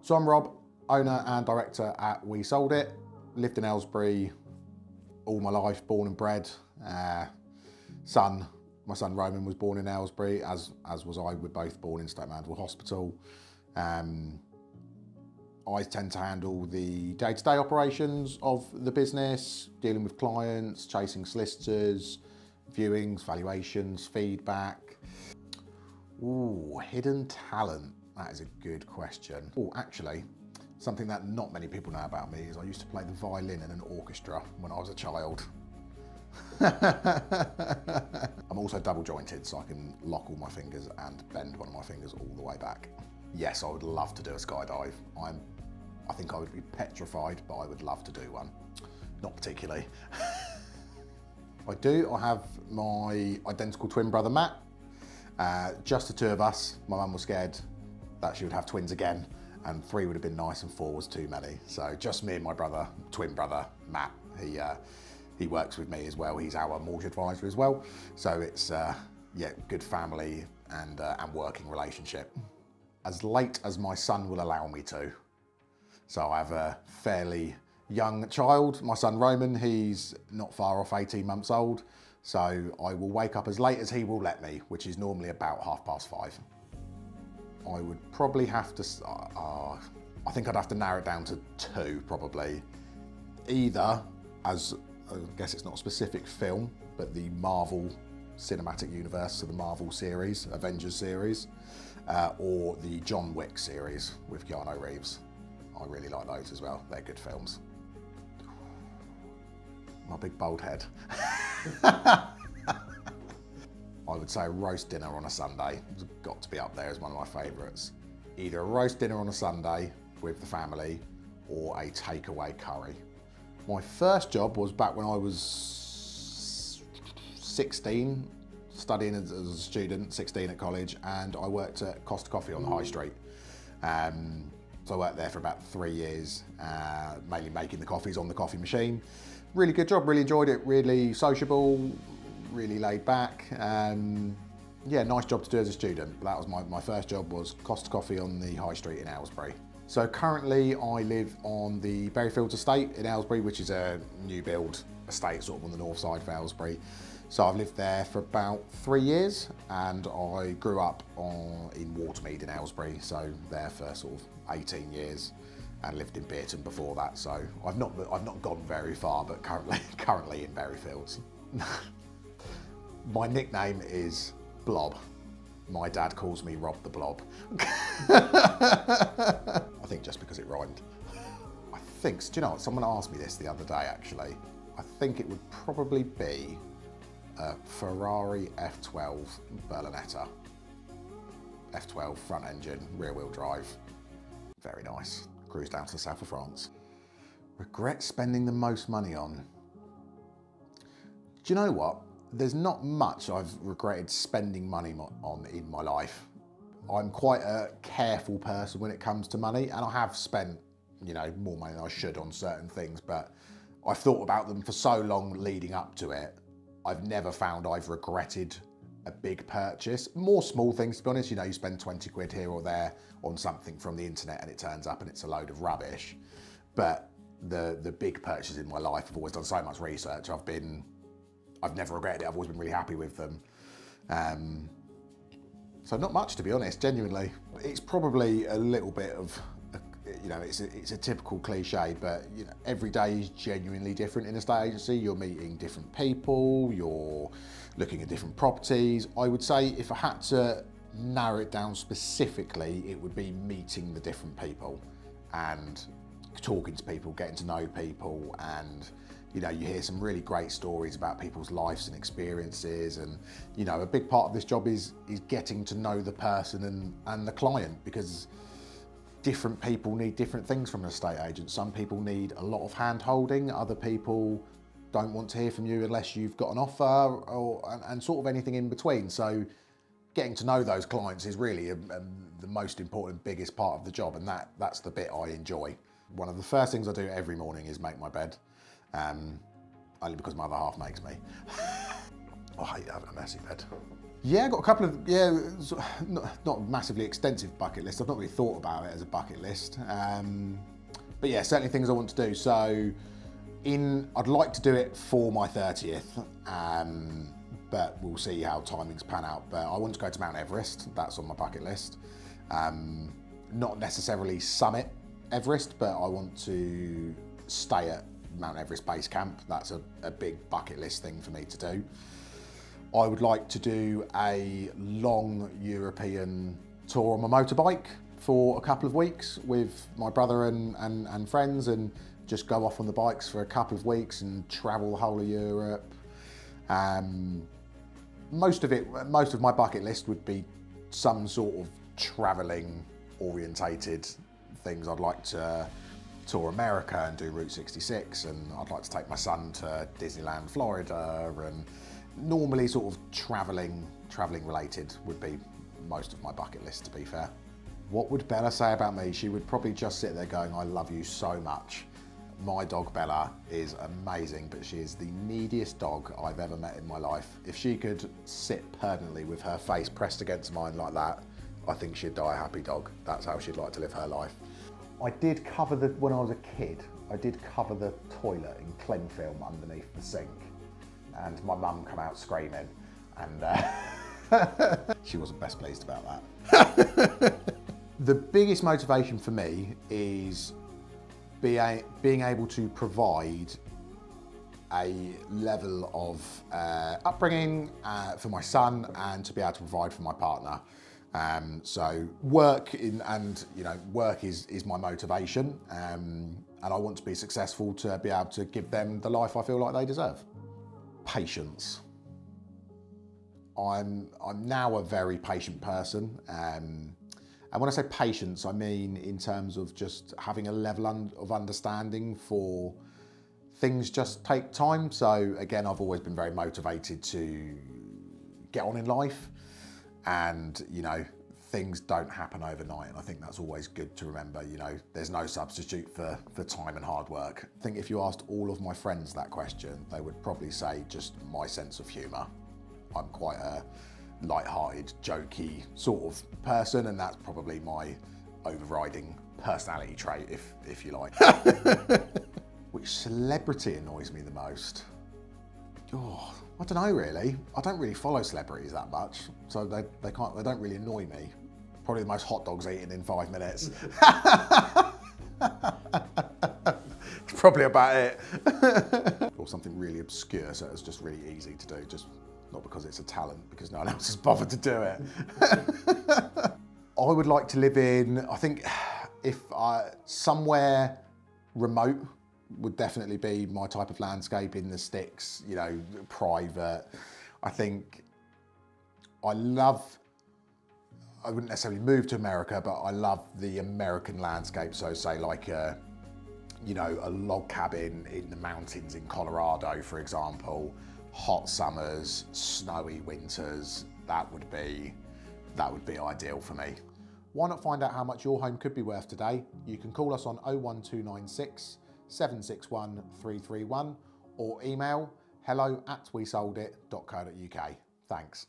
So I'm Rob, owner and director at WeSoldIt. Lived in Aylesbury all my life, born and bred. My son Roman was born in Aylesbury, as was I. We're both born in Stoke Mandeville Hospital. I tend to handle the day-to-day operations of the business, dealing with clients, chasing solicitors, viewings, valuations, feedback. Ooh, hidden talent. That is a good question. Oh, actually, something that not many people know about me is I used to play the violin in an orchestra when I was a child. I'm also double jointed, so I can lock all my fingers and bend one of my fingers all the way back. Yes, I would love to do a skydive. I think I would be petrified, but I would love to do one. Not particularly. I have my identical twin brother, Matt. Just the two of us. My mum was scared that she would have twins again, and 3 would have been nice and 4 was too many. So just me and my brother, twin brother, Matt. He works with me as well. He's our mortgage advisor as well. So it's, yeah, good family and working relationship. As late as my son will allow me to. So I have a fairly young child. My son Roman, he's not far off 18 months old. So I will wake up as late as he will let me, which is normally about 5:30. I would probably have to, I think I'd have to narrow it down to 2 probably. Either, as I guess it's not a specific film, but the Marvel Cinematic Universe, so the Marvel series, Avengers series, or the John Wick series with Keanu Reeves. I really like those as well. They're good films. My big bald head. I would say a roast dinner on a Sunday. It's got to be up there as one of my favourites. Either a roast dinner on a Sunday with the family or a takeaway curry. My first job was back when I was 16, studying as a student, 16 at college, and I worked at Costa Coffee on the High Street. So I worked there for about 3 years, mainly making the coffees on the coffee machine. Really good job, really enjoyed it, really sociable, really laid back. Yeah, nice job to do as a student. But that was my first job, was Costa Coffee on the High Street in Aylesbury. So currently I live on the Berryfields estate in Aylesbury, which is a new build estate sort of on the north side of Aylesbury. So I've lived there for about 3 years, and I grew up in Watermead in Aylesbury, so there for sort of 18 years, and lived in Beerton before that. So I've not gone very far, but currently in Berryfields. My nickname is Blob. My dad calls me Rob the Blob. I think just because it rhymed. I think, do you know what, someone asked me this the other day actually. I think it would probably be a Ferrari F12 Berlinetta. F12 front engine, rear wheel drive. Very nice. Cruise down to the south of France. Regret spending the most money on. Do you know what? There's not much I've regretted spending money on in my life. I'm quite a careful person when it comes to money, and I have spent, you know, more money than I should on certain things, but I've thought about them for so long leading up to it. I've never found I've regretted a big purchase. More small things, to be honest. You know, you spend 20 quid here or there on something from the internet and it turns up and it's a load of rubbish. But the big purchases in my life, I've always done so much research. I've never regretted it. I've always been really happy with them. So not much, to be honest, genuinely. It's probably a little bit of, you know, it's a typical cliche, but you know, every day is genuinely different in a estate agency. You're meeting different people, you're looking at different properties. I would say if I had to narrow it down specifically, it would be meeting the different people and talking to people, getting to know people, and you know, you hear some really great stories about people's lives and experiences, and you know, a big part of this job is getting to know the person and the client, because different people need different things from an estate agent. Some people need a lot of hand holding, other people don't want to hear from you unless you've got an offer, and sort of anything in between. So getting to know those clients is really the most important, biggest part of the job, and that's the bit I enjoy. One of the first things I do every morning is make my bed. Only because my other half makes me. I hate having a messy bed. Yeah, got a couple of, yeah, not a massively extensive bucket list. I've not really thought about it as a bucket list. But yeah, certainly things I want to do. So I'd like to do it for my 30th, but we'll see how timings pan out. But I want to go to Mount Everest. That's on my bucket list. Not necessarily summit Everest, but I want to stay at Mount Everest Base Camp. That's a big bucket list thing for me to do. I would like to do a long European tour on my motorbike for a couple of weeks with my brother and friends, and just go off on the bikes for a couple of weeks and travel the whole of Europe. Most of my bucket list would be some sort of travelling orientated things. I'd like to tour America and do Route 66, and I'd like to take my son to Disneyland, Florida, and normally sort of travelling related would be most of my bucket list, to be fair. What would Bella say about me? She would probably just sit there going, I love you so much. My dog Bella is amazing, but she is the neediest dog I've ever met in my life. If she could sit permanently with her face pressed against mine like that, I think she'd die a happy dog. That's how she'd like to live her life. I did cover when I was a kid, I did cover the toilet in cling film underneath the sink. And my mum come out screaming, and she wasn't best pleased about that. The biggest motivation for me is being able to provide a level of upbringing for my son, and to be able to provide for my partner. So work is my motivation, and I want to be successful to be able to give them the life I feel like they deserve. Patience. I'm now a very patient person, and when I say patience, I mean in terms of just having a level of understanding for things just take time. So again, I've always been very motivated to get on in life, and things don't happen overnight, and I think that's always good to remember. There's no substitute for time and hard work. I think if you asked all of my friends that question, they would probably say just my sense of humour. I'm quite a light-hearted, jokey sort of person, and that's probably my overriding personality trait, if you like. Which celebrity annoys me the most? Oh, I don't know really. I don't really follow celebrities that much, so they don't really annoy me. Probably the most hot dogs eaten in 5 minutes. It's probably about it. Or something really obscure, so it's just really easy to do, just not because it's a talent, because no one else has bothered to do it. I would like to live in, I think, somewhere remote would definitely be my type of landscape, in the sticks, private. I think I wouldn't necessarily move to America, but I love the American landscape. So say like a log cabin in the mountains in Colorado, for example, hot summers, snowy winters, that would be ideal for me. Why not find out how much your home could be worth today? You can call us on 01296 761 331 or email hello@wesoldit.co.uk. Thanks.